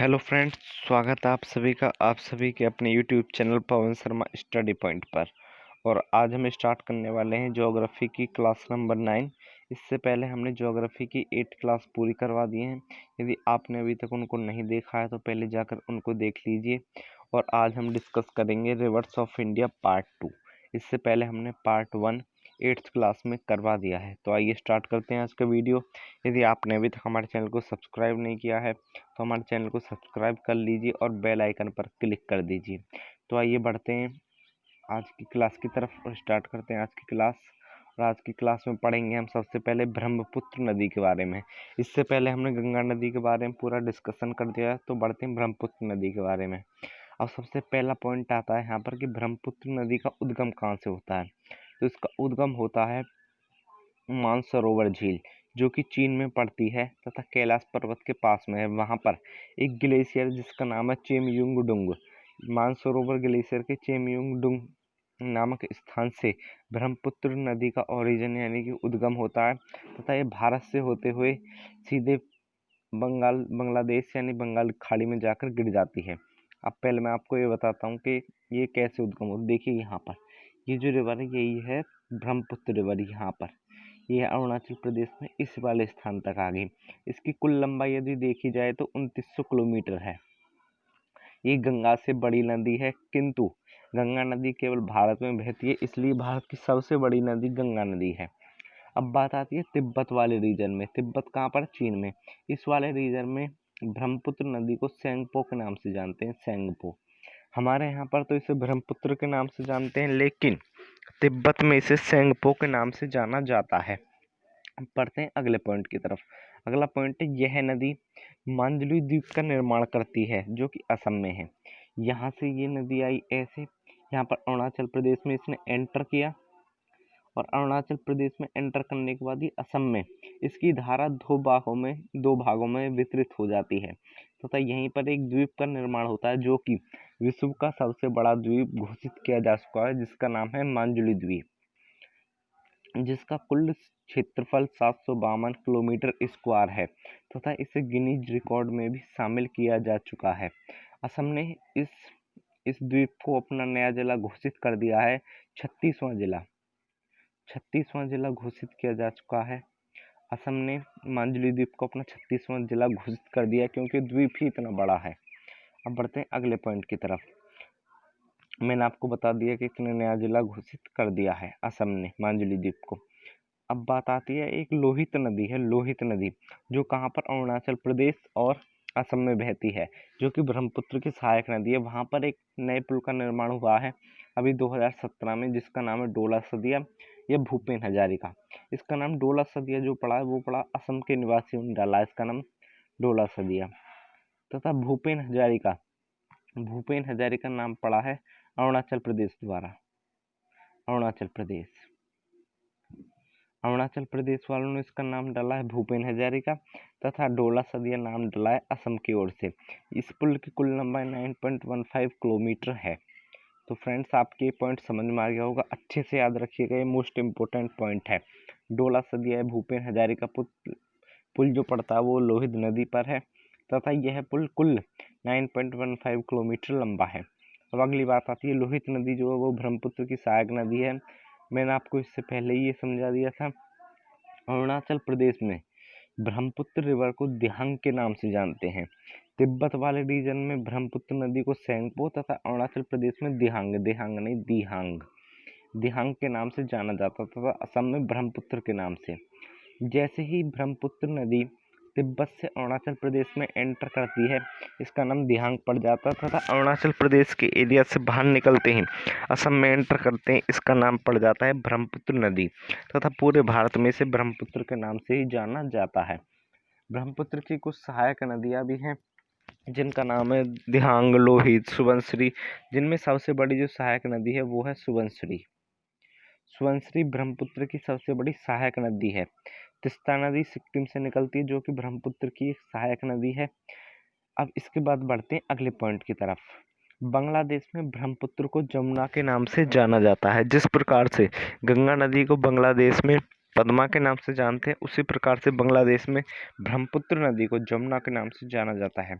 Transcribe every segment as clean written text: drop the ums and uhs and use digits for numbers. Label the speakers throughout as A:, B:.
A: Hello friends, स्वागत है आप सभी के अपने YouTube channel Pawan Sharma study point पर। और आज हम स्टार्ट करने वाले हैं ज्योग्राफी की क्लास नंबर 9। इससे पहले हमने ज्योग्राफी की 8 क्लास पूरी करवा दी हैं। यदि आपने अभी तक उनको नहीं देखा है तो पहले जाकर उनको देख लीजिए। और आज हम डिस्कस करेंगे रिवर्स ऑफ इंडिया पार्ट 2। इससे पहले हमने पार्ट 1 8th क्लास में करवा दिया है। तो आइए स्टार्ट करते हैं आज का वीडियो। यदि आपने अभी तक हमारे चैनल को सब्सक्राइब नहीं किया है तो हमारे चैनल को सब्सक्राइब कर लीजिए और बेल आइकन पर क्लिक कर दीजिए। तो आइए बढ़ते हैं आज की क्लास की तरफ और स्टार्ट करते हैं आज की क्लास। और आज की क्लास में पढ़ेंगे हम सबसे पहले ब्रह्मपुत्र नदी के बारे में। इससे पहले हमने गंगा नदी के बारे में पूरा डिस्कशन कर दिया है, तो बढ़ते हैं ब्रह्मपुत्र नदी के बारे में। अब सबसे पहला पॉइंट आता है यहाँ पर कि ब्रह्मपुत्र नदी का उद्गम कहाँ से होता है। तो इसका उद्गम होता है मानसरोवर झील, जो कि चीन में पड़ती है तथा कैलाश पर्वत के पास में है। वहाँ पर एक ग्लेशियर जिसका नाम है चेमयुंगडुंग, मानसरोवर ग्लेशियर के चेमयुंगडुंग नामक स्थान से ब्रह्मपुत्र नदी का ओरिजिन यानी कि उद्गम होता है तथा ये भारत से होते हुए सीधे बांग्लादेश यानी बंगाल खाड़ी में जाकर गिर जाती है। अब पहले मैं आपको ये बताता हूँ कि ये कैसे उद्गम होता है। देखिए यहाँ पर ये जो रिवर है यही है ब्रह्मपुत्र रिवर। यहाँ पर ये अरुणाचल प्रदेश में इस वाले स्थान तक आ गई। इसकी कुल लंबाई यदि देखी जाए तो 2900 किलोमीटर है। ये गंगा से बड़ी नदी है, किंतु गंगा नदी केवल भारत में बहती है, इसलिए भारत की सबसे बड़ी नदी गंगा नदी है। अब बात आती है तिब्बत वाले रीजन में। तिब्बत कहाँ पर? चीन में। इस वाले रीजन में ब्रह्मपुत्र नदी को सेंगपो के नाम से जानते हैं। सेंगपो। हमारे यहाँ पर तो इसे ब्रह्मपुत्र के नाम से जानते हैं, लेकिन तिब्बत में इसे सेंगपो के नाम से जाना जाता है। पढ़ते हैं अगले पॉइंट की तरफ। अगला पॉइंट है यह नदी मांजुली द्वीप का निर्माण करती है, जो कि असम में है। यहाँ से ये नदी आई ऐसे, यहाँ पर अरुणाचल प्रदेश में इसने एंटर किया और अरुणाचल प्रदेश में एंटर करने के बाद ये असम में इसकी धारा दो भागों में वितरित हो जाती है तथा यहीं पर एक द्वीप का निर्माण होता है, जो कि विश्व का सबसे बड़ा द्वीप घोषित किया जा चुका है, जिसका नाम है मांजुली द्वीप, जिसका कुल क्षेत्रफल 752 किलोमीटर स्क्वायर है तथा इसे गिनीज रिकॉर्ड में भी शामिल किया जा चुका है। असम ने इस द्वीप को अपना नया जिला घोषित कर दिया है। 36वां जिला घोषित किया जा चुका है। असम ने मांजुली द्वीप को अपना 36वां जिला घोषित कर दिया क्योंकि द्वीप ही इतना बड़ा है। अब बढ़ते हैं अगले पॉइंट की तरफ। मैंने आपको बता दिया कि इसने नया जिला घोषित कर दिया है असम ने मांजुली द्वीप को। अब बात आती है एक लोहित नदी है। लोहित नदी जो कहाँ पर? अरुणाचल प्रदेश और असम में बहती है, जो कि ब्रह्मपुत्र की सहायक नदी है। वहाँ पर एक नए पुल का निर्माण हुआ है अभी 2017 में, जिसका नाम है डोला सदिया या भूपेन हजारिका। इसका नाम डोला सदिया जो पड़ा है वो पड़ा असम के निवासियों ने डाला इसका नाम डोला सदिया। तथा भूपेन हजारिका नाम पड़ा है अरुणाचल प्रदेश द्वारा। अरुणाचल प्रदेश वालों ने इसका नाम डाला है भूपेन हजारिका तथा डोला सदिया नाम डाला है असम की ओर से। इस पुल की कुल लंबाई 9.15 किलोमीटर है। तो फ्रेंड्स, आपके ये पॉइंट समझ में आ गया होगा, अच्छे से याद रखिएगा, ये मोस्ट इम्पोर्टेंट पॉइंट है। डोला सदिया भूपेन हजारिका पुल जो पड़ता है वो लोहित नदी पर है तथा यह पुल कुल 9.15 किलोमीटर लंबा है। अब अगली बात आती है लोहित नदी जो है वो ब्रह्मपुत्र की सहायक नदी है। मैंने आपको इससे पहले ही ये समझा दिया था। अरुणाचल प्रदेश में ब्रह्मपुत्र रिवर को दिहांग के नाम से जानते हैं। तिब्बत वाले रीजन में ब्रह्मपुत्र नदी को सेंगपो तथा अरुणाचल प्रदेश में दिहांग के नाम से जाना जाता तथा असम में ब्रह्मपुत्र के नाम से। जैसे ही ब्रह्मपुत्र नदी तिब्बत से अरुणाचल प्रदेश में एंटर करती है, इसका नाम दिहांग पड़ जाता तथा अरुणाचल प्रदेश के एरिया से बाहर निकलते ही असम में एंटर करते हैं, इसका नाम पड़ जाता है ब्रह्मपुत्र नदी तथा पूरे भारत में इसे ब्रह्मपुत्र के नाम से ही जाना जाता है। ब्रह्मपुत्र की कुछ सहायक नदियाँ भी हैं जिनका नाम है दिहांग, लोहित, सुबनश्री, जिनमें सबसे बड़ी जो सहायक नदी है वो है सुबनश्री। ब्रह्मपुत्र की सबसे बड़ी सहायक नदी है। तिस्ता नदी सिक्किम से निकलती है, जो कि ब्रह्मपुत्र की एक सहायक नदी है। अब इसके बाद बढ़ते हैं अगले पॉइंट की तरफ। बांग्लादेश में ब्रह्मपुत्र को जमुना के नाम से जाना जाता है। जिस प्रकार से गंगा नदी को बांग्लादेश में पद्मा के नाम से जानते हैं, उसी प्रकार से बांग्लादेश में ब्रह्मपुत्र नदी को जमुना के नाम से जाना जाता है।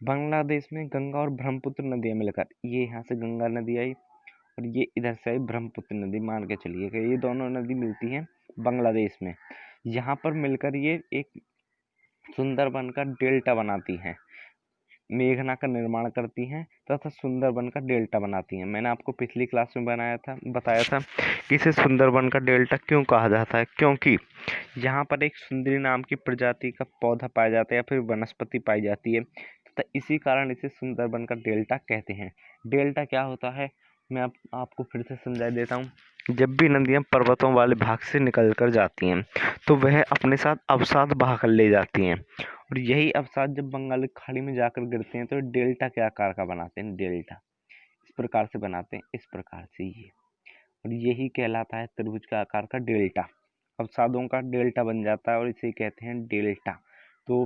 A: बांग्लादेश में गंगा और ब्रह्मपुत्र नदियाँ मिलकर, ये यहाँ से गंगा नदी आई और ये इधर से आई ब्रह्मपुत्र नदी, मान के चलिए कि ये दोनों नदी मिलती हैं बांग्लादेश में। यहाँ पर मिलकर ये एक सुंदरबन का डेल्टा बनाती हैं, मेघना का निर्माण करती हैं तथा सुंदरबन का डेल्टा बनाती हैं। मैंने आपको पिछली क्लास में बताया था कि इसे सुंदरबन का डेल्टा क्यों कहा जाता है, क्योंकि यहाँ पर एक सुंदरी नाम की प्रजाति का पौधा पाया जाता है या फिर वनस्पति पाई जाती है, तथा इसी कारण इसे सुंदरबन का डेल्टा कहते हैं। डेल्टा क्या होता है, मैं आपको फिर से समझा देता हूँ। जब भी नदियाँ पर्वतों वाले भाग से निकल कर जाती हैं तो वह अपने साथ अवसाद बहाकर ले जाती हैं, और यही अवसाद जब बंगाल की खाड़ी में जाकर गिरते हैं तो डेल्टा के आकार का बनाते हैं। डेल्टा इस प्रकार से बनाते हैं, इस प्रकार से ये, और यही कहलाता है त्रिभुज का आकार का डेल्टा। अवसादों का डेल्टा बन जाता है और इसे कहते हैं डेल्टा। तो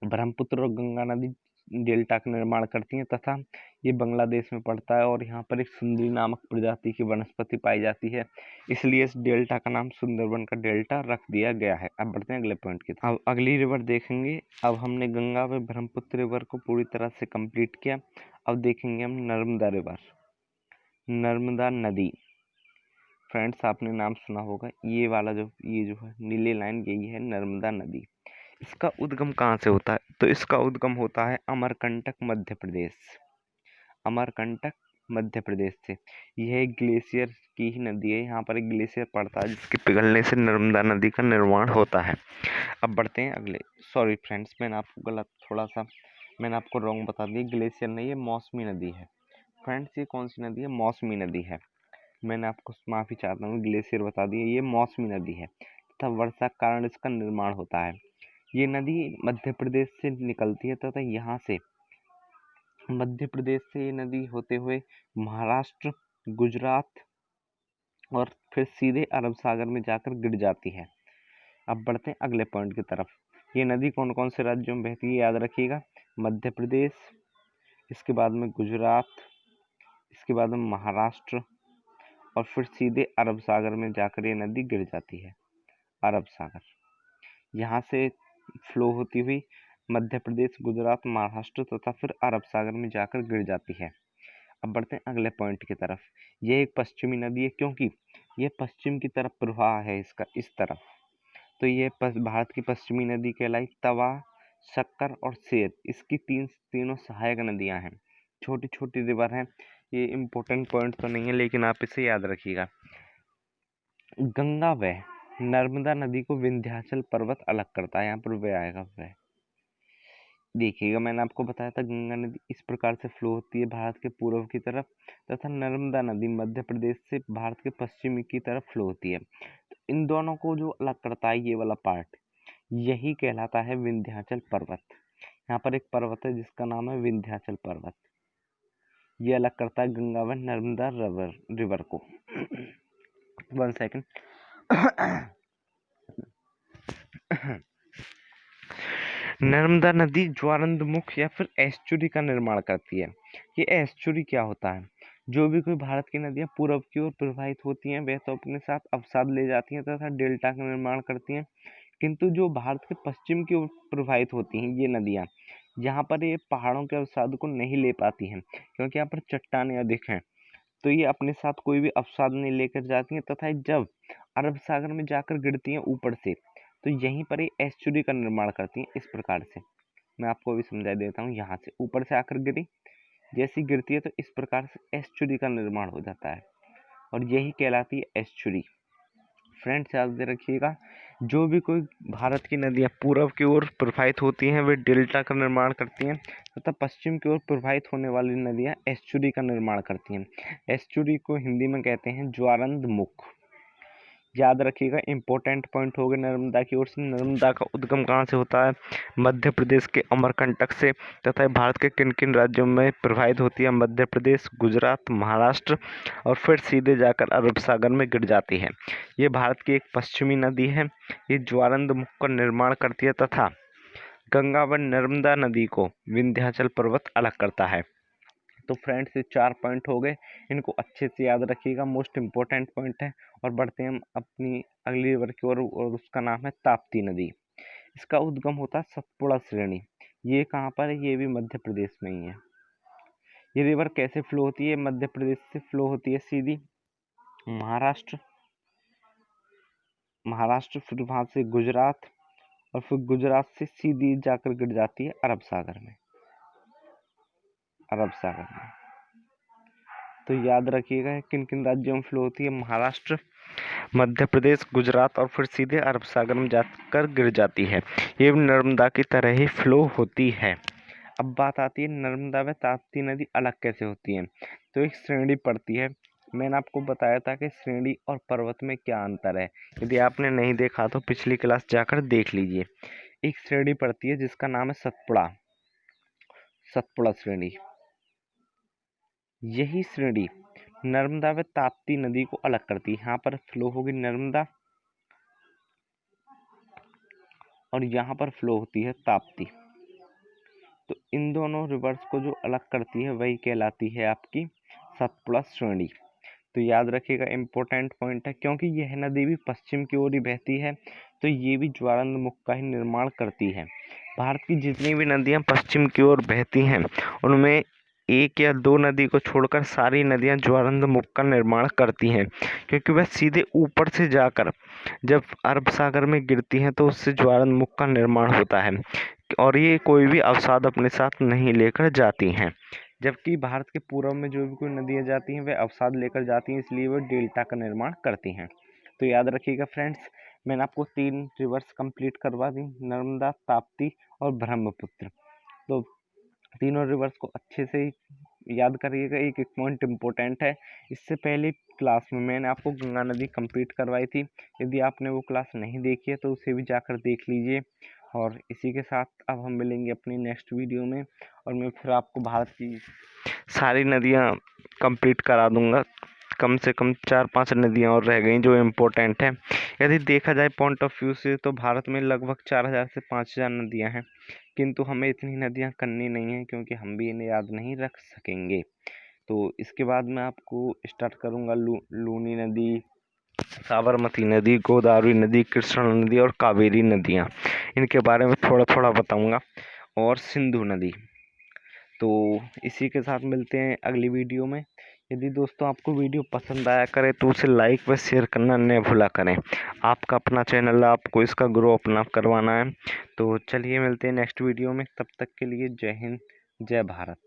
A: ब्रह्मपुत्र और गंगा नदी डेल्टा का निर्माण करती हैं तथा ये बांग्लादेश में पड़ता है, और यहाँ पर एक सुंदरी नामक प्रजाति की वनस्पति पाई जाती है, इसलिए इस डेल्टा का नाम सुंदरबन का डेल्टा रख दिया गया है। अब बढ़ते हैं अगले पॉइंट की तरफ। अब अगली रिवर देखेंगे। अब हमने गंगा व ब्रह्मपुत्र रिवर को पूरी तरह से कंप्लीट किया। अब देखेंगे हम नर्मदा रिवर, नर्मदा नदी। फ्रेंड्स, आपने नाम सुना होगा, ये वाला ये जो है नीले लाइन, यही है नर्मदा नदी। इसका उद्गम कहाँ से होता है, तो इसका उद्गम होता है अमरकंटक मध्य प्रदेश, अमरकंटक मध्य प्रदेश से। यह एक ग्लेशियर की ही नदी है, यहाँ पर एक ग्लेशियर पड़ता है जिसके पिघलने से नर्मदा नदी का निर्माण होता है। अब बढ़ते हैं अगले। सॉरी फ्रेंड्स, मैंने आपको मैंने आपको रॉन्ग बता दिया, ग्लेशियर नहीं, ये मौसमी नदी है। फ्रेंड्स, ये कौन सी नदी है, मौसमी नदी है। मैंने आपको माफ़ी चाहता हूँ, ग्लेशियर बता दिया, ये मौसमी नदी है तथा वर्षा के कारण इसका निर्माण होता है। ये नदी मध्य प्रदेश से निकलती है तथा यहाँ से मध्य प्रदेश से ये नदी होते हुए महाराष्ट्र, गुजरात और फिर सीधे अरब सागर में जाकर गिर जाती है। अब बढ़ते हैं अगले पॉइंट की तरफ। ये नदी कौन कौन से राज्यों में बहती है, याद रखिएगा। मध्य प्रदेश, इसके बाद में गुजरात, इसके बाद में महाराष्ट्र, और फिर सीधे अरब सागर में जाकर ये नदी गिर जाती है। अरब सागर, यहाँ से फ्लो होती हुई मध्य प्रदेश, गुजरात, महाराष्ट्र तथा फिर अरब सागर में जाकर गिर जाती है। अब बढ़ते हैं अगले पॉइंट की तरफ। ये एक पश्चिमी नदी है, क्योंकि ये पश्चिम की तरफ प्रवाह है इसका, इस तरफ। तो ये भारत की पश्चिमी नदी कहलाई। तवा, शक्कर और सेर, इसकी तीनों सहायक नदियां हैं, छोटी छोटी रिवर हैं। ये इम्पोर्टेंट पॉइंट तो नहीं है, लेकिन आप इसे याद रखिएगा। गंगा व नर्मदा नदी को विंध्याचल पर्वत अलग करता है, यहाँ पर वे आएगा। वह देखिएगा, मैंने आपको बताया था गंगा नदी इस प्रकार से फ्लो होती है भारत के पूर्व की तरफ, तथा नर्मदा नदी मध्य प्रदेश से भारत के पश्चिमी की तरफ फ्लो होती है। तो इन दोनों को जो अलग करता है, ये वाला पार्ट, यही कहलाता है विंध्याचल पर्वत। यहाँ पर एक पर्वत है जिसका नाम है विंध्याचल पर्वत। ये अलग करता है गंगा व नर्मदा रिवर को। 1 सेकेंड। नर्मदा नदी ज्वारंदमुख या फिर एस्चुरी का निर्माण करती है। ये एस्चुरी क्या होता है, जो भी कोई भारत की नदियां पूर्व की ओर प्रवाहित होती हैं वह तो अपने साथ अवसाद ले जाती हैं तथा डेल्टा का निर्माण करती हैं, किंतु जो भारत के पश्चिम की ओर प्रवाहित होती हैं ये नदियां, यहाँ पर ये पहाड़ों के अवसाद को नहीं ले पाती हैं, क्योंकि यहाँ पर चट्टानें अधिक हैं, तो ये अपने साथ कोई भी अवसाद नहीं लेकर जाती हैं, तथा जब अरब सागर में जाकर गिरती हैं ऊपर से, तो यहीं पर ये एस्चुरी का निर्माण करती हैं। इस प्रकार से मैं आपको अभी समझा देता हूँ। यहाँ से ऊपर से आकर गिरी, जैसी गिरती है तो इस प्रकार से एस्चुरी का निर्माण हो जाता है, और यही कहलाती है एस्चुरी। फ्रेंड्स, याद रखिएगा, जो भी कोई भारत की नदियाँ पूर्व की ओर प्रवाहित होती हैं वे डेल्टा का निर्माण करती हैं, तथा पश्चिम की ओर प्रवाहित होने वाली नदियाँ एस्चुरी का निर्माण करती हैं। एस्चुरी को हिंदी में कहते हैं ज्वारंदमुख। याद रखिएगा, इंपॉर्टेंट पॉइंट हो गए नर्मदा की ओर से। नर्मदा का उद्गम कहाँ से होता है, मध्य प्रदेश के अमरकंटक से, तथा भारत के किन किन राज्यों में प्रवाहित होती है, मध्य प्रदेश, गुजरात, महाराष्ट्र, और फिर सीधे जाकर अरब सागर में गिर जाती है। ये भारत की एक पश्चिमी नदी है। ये ज्वारंदमुख का निर्माण करती है तथा गंगा व नर्मदा नदी को विंध्याचल पर्वत अलग करता है। तो फ्रेंड्स, ये 4 पॉइंट हो गए, इनको अच्छे से याद रखिएगा, मोस्ट इम्पोर्टेंट पॉइंट है। और बढ़ते हैं हम अपनी अगली रिवर की ओर, और उसका नाम है ताप्ती नदी। इसका उद्गम होता है सतपुड़ा श्रेणी। ये कहाँ पर है? ये भी मध्य प्रदेश में ही है। ये रिवर कैसे फ्लो होती है? मध्य प्रदेश से फ्लो होती है सीधी महाराष्ट्र, फिर वहां से गुजरात, और फिर गुजरात से सीधी जाकर गिर जाती है अरब सागर में। तो याद रखिएगा किन किन राज्यों में फ्लो होती है? महाराष्ट्र, मध्य प्रदेश, गुजरात, और फिर सीधे अरब सागर में जाकर गिर जाती है। ये नर्मदा की तरह ही फ्लो होती है। अब बात आती है नर्मदा व ताप्ती नदी अलग कैसे होती है। तो एक श्रेणी पड़ती है। मैंने आपको बताया था कि श्रेणी और पर्वत में क्या अंतर है। यदि आपने नहीं देखा तो पिछली क्लास जाकर देख लीजिए। एक श्रेणी पड़ती है जिसका नाम है सतपुड़ा श्रेणी। यही श्रेणी नर्मदा व ताप्ती नदी को अलग करती है। यहाँ पर फ्लो होगी नर्मदा और यहाँ पर फ्लो होती है ताप्ती। तो इन दोनों रिवर्स को जो अलग करती है वही कहलाती है आपकी सतपुड़ा श्रेणी। तो याद रखिएगा, इम्पोर्टेंट पॉइंट है, क्योंकि यह नदी भी पश्चिम की ओर ही बहती है तो ये भी ज्वारंधमुख का ही निर्माण करती है। भारत की जितनी भी नदियाँ पश्चिम की ओर बहती हैं उनमें एक या दो नदी को छोड़कर सारी नदियाँ ज्वारंधमुख का निर्माण करती हैं, क्योंकि वह सीधे ऊपर से जाकर जब अरब सागर में गिरती हैं तो उससे ज्वारंधमुख का निर्माण होता है और ये कोई भी अवसाद अपने साथ नहीं लेकर जाती हैं। जबकि भारत के पूर्व में जो भी कोई नदियाँ जाती हैं वे अवसाद लेकर जाती हैं, इसलिए वे डेल्टा का निर्माण करती हैं। तो याद रखिएगा फ्रेंड्स, मैंने आपको 3 रिवर्स कंप्लीट करवा दी, नर्मदा, ताप्ती और ब्रह्मपुत्र। तो तीनों रिवर्स को अच्छे से याद करिएगा। एक एक पॉइंट इम्पोर्टेंट है। इससे पहले क्लास में मैंने आपको गंगा नदी कंप्लीट करवाई थी। यदि आपने वो क्लास नहीं देखी है तो उसे भी जाकर देख लीजिए। और इसी के साथ अब हम मिलेंगे अपनी नेक्स्ट वीडियो में, और मैं फिर आपको भारत की सारी नदियाँ कंप्लीट करा दूंगा। कम से कम 4-5 नदियाँ और रह गई जो इम्पोर्टेंट है। यदि देखा जाए पॉइंट ऑफ व्यू से तो भारत में लगभग 4000 से 5000 नदियाँ हैं, किंतु हमें इतनी नदियाँ करनी नहीं है क्योंकि हम भी इन्हें याद नहीं रख सकेंगे। तो इसके बाद मैं आपको स्टार्ट करूँगा लूनी नदी, साबरमती नदी, गोदावरी नदी, कृष्णा नदी और कावेरी नदियाँ, इनके बारे में थोड़ा थोड़ा बताऊँगा, और सिंधु नदी। तो इसी के साथ मिलते हैं अगली वीडियो में। यदि दोस्तों आपको वीडियो पसंद आया करे तो उसे लाइक व शेयर करना न भूला करें। आपका अपना चैनल है, आपको इसका ग्रो अपना करवाना है। तो चलिए मिलते हैं नेक्स्ट वीडियो में, तब तक के लिए जय हिंद, जय भारत।